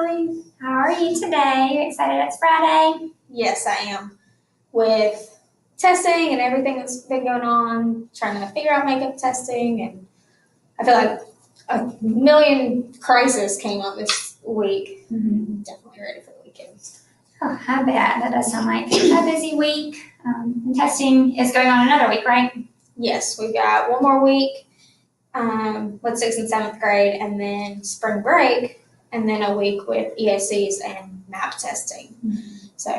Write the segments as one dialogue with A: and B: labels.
A: Natalie.
B: How are you today? You excited it's Friday?
A: Yes, I am. With testing and everything that's been going on, trying to figure out makeup testing, and I feel like a million crises came up this week.
B: Mm-hmm.
A: Definitely ready for the weekend.
B: Oh, I bet. That does sound like a busy week. And testing is going on another week, right?
A: Yes, we've got one more week with 6th and 7th grade, and then spring break, and then a week with EACs and MAP testing.
B: Mm-hmm.
A: So,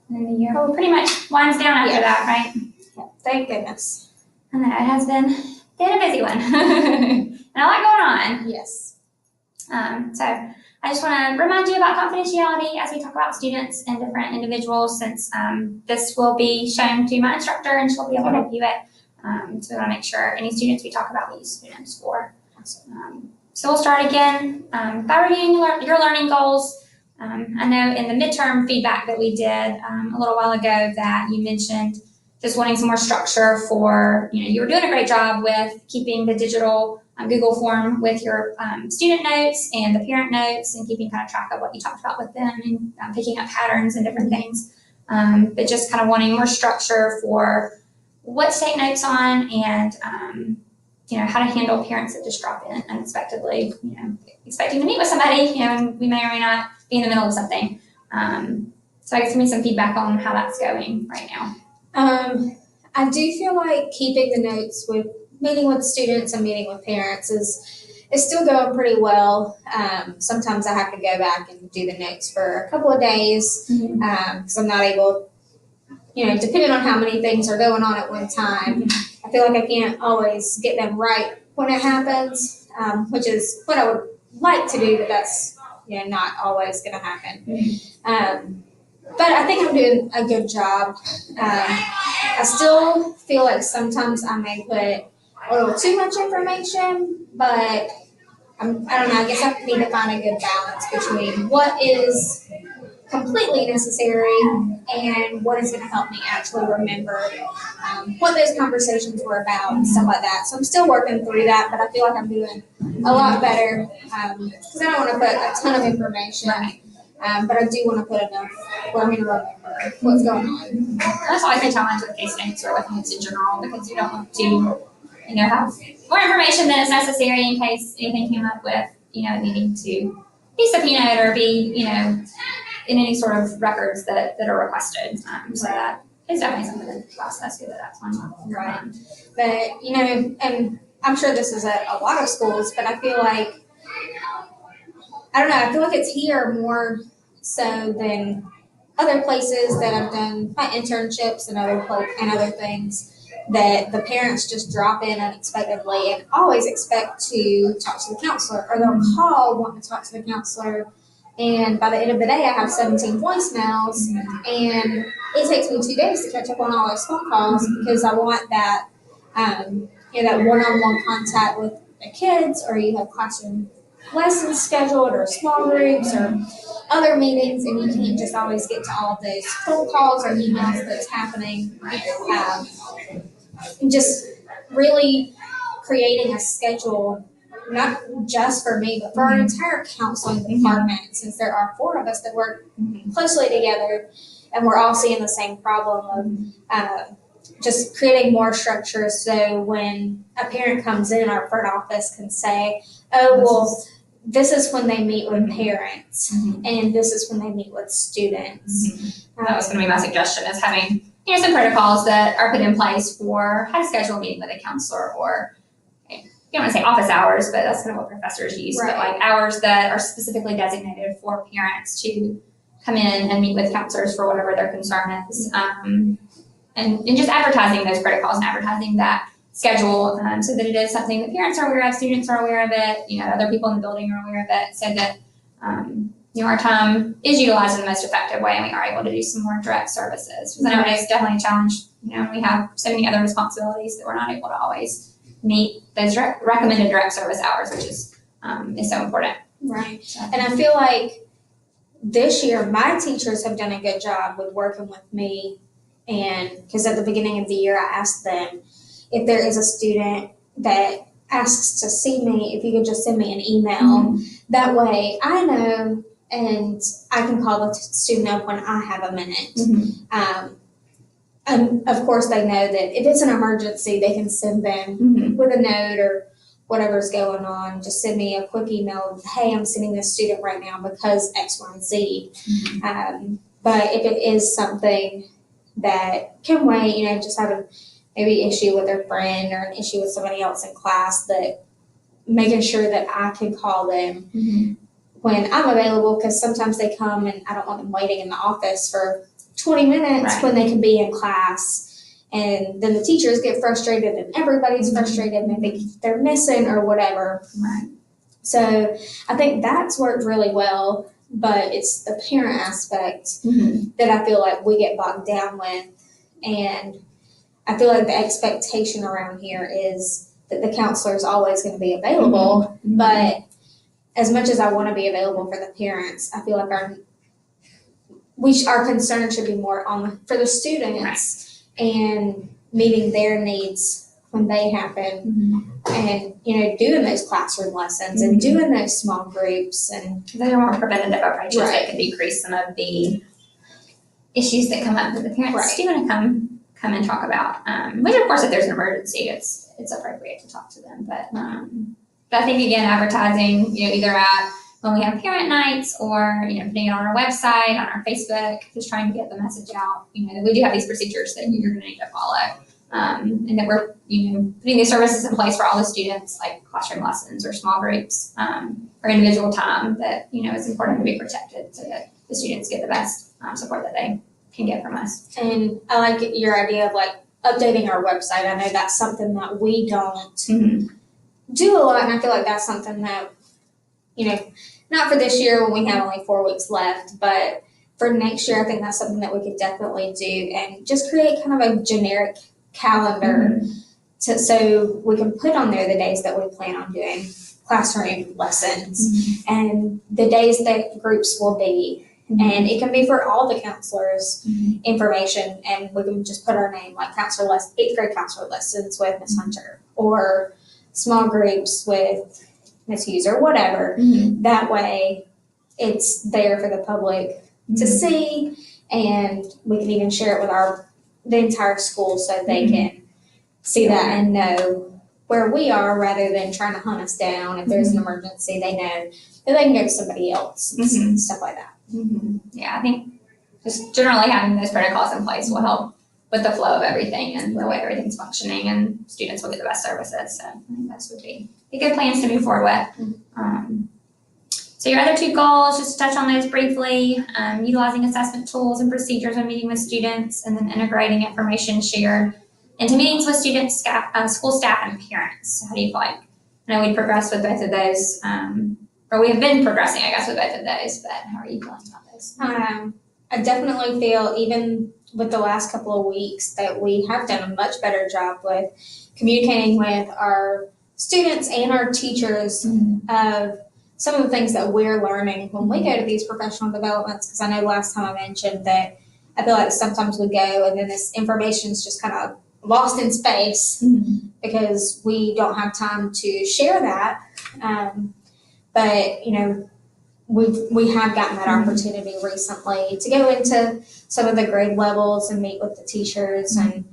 B: And then the year pretty much winds down after that, right?
A: Yeah, thank goodness.
B: I know, it has been a busy one. And a lot going on.
A: Yes.
B: So I just want to remind you about confidentiality as we talk about students and different individuals, since this will be shown to my instructor and she'll be able to view it. So we want to make sure any students we talk about, we use students for. So we'll start again by reviewing your learning goals. I know in the midterm feedback that we did a little while ago that you mentioned just wanting some more structure for, you were doing a great job with keeping the digital Google form with your student notes and the parent notes and keeping kind of track of what you talked about with them and picking up patterns and different things. But just kind of wanting more structure for what to take notes on and, how to handle parents that just drop in unexpectedly, expecting to meet with somebody, and we may or may not be in the middle of something. So I guess give me some feedback on how that's going right now.
A: I do feel like keeping the notes with meeting with students and meeting with parents is still going pretty well. Sometimes I have to go back and do the notes for a couple of days because I'm not able, depending on how many things are going on at one time, I feel like I can't always get them right when it happens, which is what I would like to do, but that's not always going to happen. But I think I'm doing a good job. I still feel like sometimes I may put a little too much information, but I don't know, I guess I need to find a good balance between what is completely necessary and what is going to help me actually remember what those conversations were about and stuff like that. So I'm still working through that, but I feel like I'm doing a lot better because I don't want to put a ton of information. But I do want to put enough where I'm going to remember what's going on.
B: That's always a challenge with case notes or with notes in general, because you don't want to, have more information than is necessary in case anything came up with, needing to be subpoenaed or be, in any sort of records that are requested. So that is definitely something that's good that's on.
A: Right. But, and I'm sure this is at a lot of schools, but I feel like, I feel like it's here more so than other places that I've done my internships and other things, that the parents just drop in unexpectedly and always expect to talk to the counselor, or they'll call wanting to talk to the counselor. And by the end of the day, I have 17 voicemails, and it takes me 2 days to catch up on all those phone calls because I want that, that one-on-one contact with the kids, or you have classroom lessons scheduled or small groups or other meetings, and you can't just always get to all of those phone calls or emails that's happening. Just really creating a schedule, not just for me, but for our entire counseling department, since there are 4 of us that work closely together, and we're all seeing the same problem of just creating more structure, so when a parent comes in, our front office can say, oh, well, this is when they meet with parents, and this is when they meet with students.
B: That was going to be my suggestion, is having some protocols that are put in place for how to schedule a meeting with a counselor, or you don't want to say office hours, but that's kind of what professors use, but like hours that are specifically designated for parents to come in and meet with counselors for whatever their concern is. And just advertising those protocols and advertising that schedule so that it is something that parents are aware of, students are aware of it, other people in the building are aware of it, so that our time is utilized in the most effective way and we are able to do some more direct services. Because I know it's definitely a challenge. We have so many other responsibilities that we're not able to always meet those recommended direct service hours, which is so important.
A: Right. So, and I feel like this year my teachers have done a good job with working with me, and because at the beginning of the year I asked them, if there is a student that asks to see me, if you could just send me an email. That way I know and I can call the student up when I have a minute. And of course, they know that if it's an emergency, they can send them with a note or whatever's going on. Just send me a quick email. Hey, I'm sending this student right now because X, Y, and Z. But if it is something that can wait, just having maybe issue with their friend or an issue with somebody else in class, that making sure that I can call them when I'm available, because sometimes they come and I don't want them waiting in the office for 20 minutes when they can be in class. And then the teachers get frustrated and everybody's frustrated and they think they're missing or whatever. So I think that's worked really well, but it's the parent aspect that I feel like we get bogged down with. And I feel like the expectation around here is that the counselor is always going to be available, but as much as I want to be available for the parents, I feel like our concern should be more for the students and meeting their needs when they happen, and doing those classroom lessons and doing those small groups, and
B: those are more preventative approaches that can decrease some of the issues that come up that the parents do want to come and talk about. Which of course, if there's an emergency, it's appropriate to talk to them. But I think again, advertising, either when we have parent nights or, putting it on our website, on our Facebook, just trying to get the message out, that we do have these procedures that you're going to need to follow. And that we're, putting these services in place for all the students, like classroom lessons or small groups, or individual time that, is important to be protected so that the students get the best support that they can get from us.
A: And I like your idea of updating our website. I know that's something that we don't do a lot, and I feel like that's something that, not for this year when we have only 4 weeks left, but for next year, I think that's something that we could definitely do, and just create kind of a generic calendar so we can put on there the days that we plan on doing classroom lessons and the days that groups will be. And it can be for all the counselors' information, and we can just put our name, like 8th grade counselor lessons with Miss Hunter, or small groups with Miss Hughes, or whatever. That way, it's there for the public to see, and we can even share it with the entire school so they can see that and know where we are, rather than trying to hunt us down. If there's an emergency, they know that they can go to somebody else and stuff like that.
B: Yeah, I think just generally having those protocols in place will help with the flow of everything and the way everything's functioning, and students will get the best services. So I think those would be good plans to move forward with. So your other 2 goals, just to touch on those briefly, utilizing assessment tools and procedures when meeting with students, and then integrating information shared into meetings with students, school staff, and parents. How do you feel like? I know we progressed with both of those, or we have been progressing, I guess, with both of those, but how are you feeling about those?
A: I definitely feel, even with the last couple of weeks, that we have done a much better job with communicating with our students and our teachers of some of the things that we're learning when we go to these professional developments. Because I know last time I mentioned that I feel like sometimes we go and then this information is just kind of lost in space because we don't have time to share that. But we have gotten that opportunity recently to go into some of the grade levels and meet with the teachers, and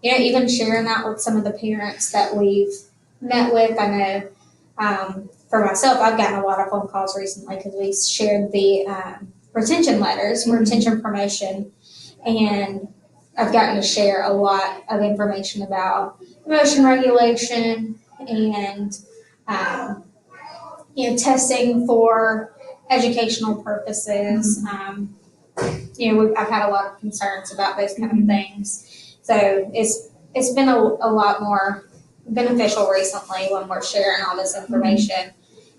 A: even sharing that with some of the parents that we've met with. I know for myself, I've gotten a lot of phone calls recently because we shared the retention letters, retention promotion, and I've gotten to share a lot of information about emotion regulation and testing for educational purposes. I've had a lot of concerns about those kind of things. So it's been a lot more beneficial recently when we're sharing all this information.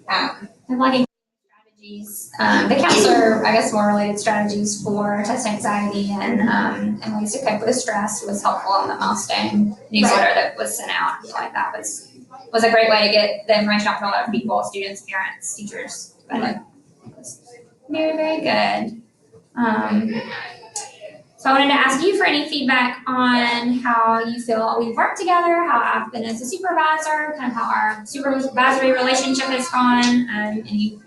B: And liking strategies, the counselor, I guess, more related strategies for test anxiety and ways to cope with stress was helpful in the milestone newsletter that was sent out. I feel like that was a great way to get the information out to a lot of people, students, parents, teachers. But it was very, very good. So I wanted to ask you for any feedback on how you feel we've worked together, how I've been as a supervisor, kind of how our supervisory relationship has gone, any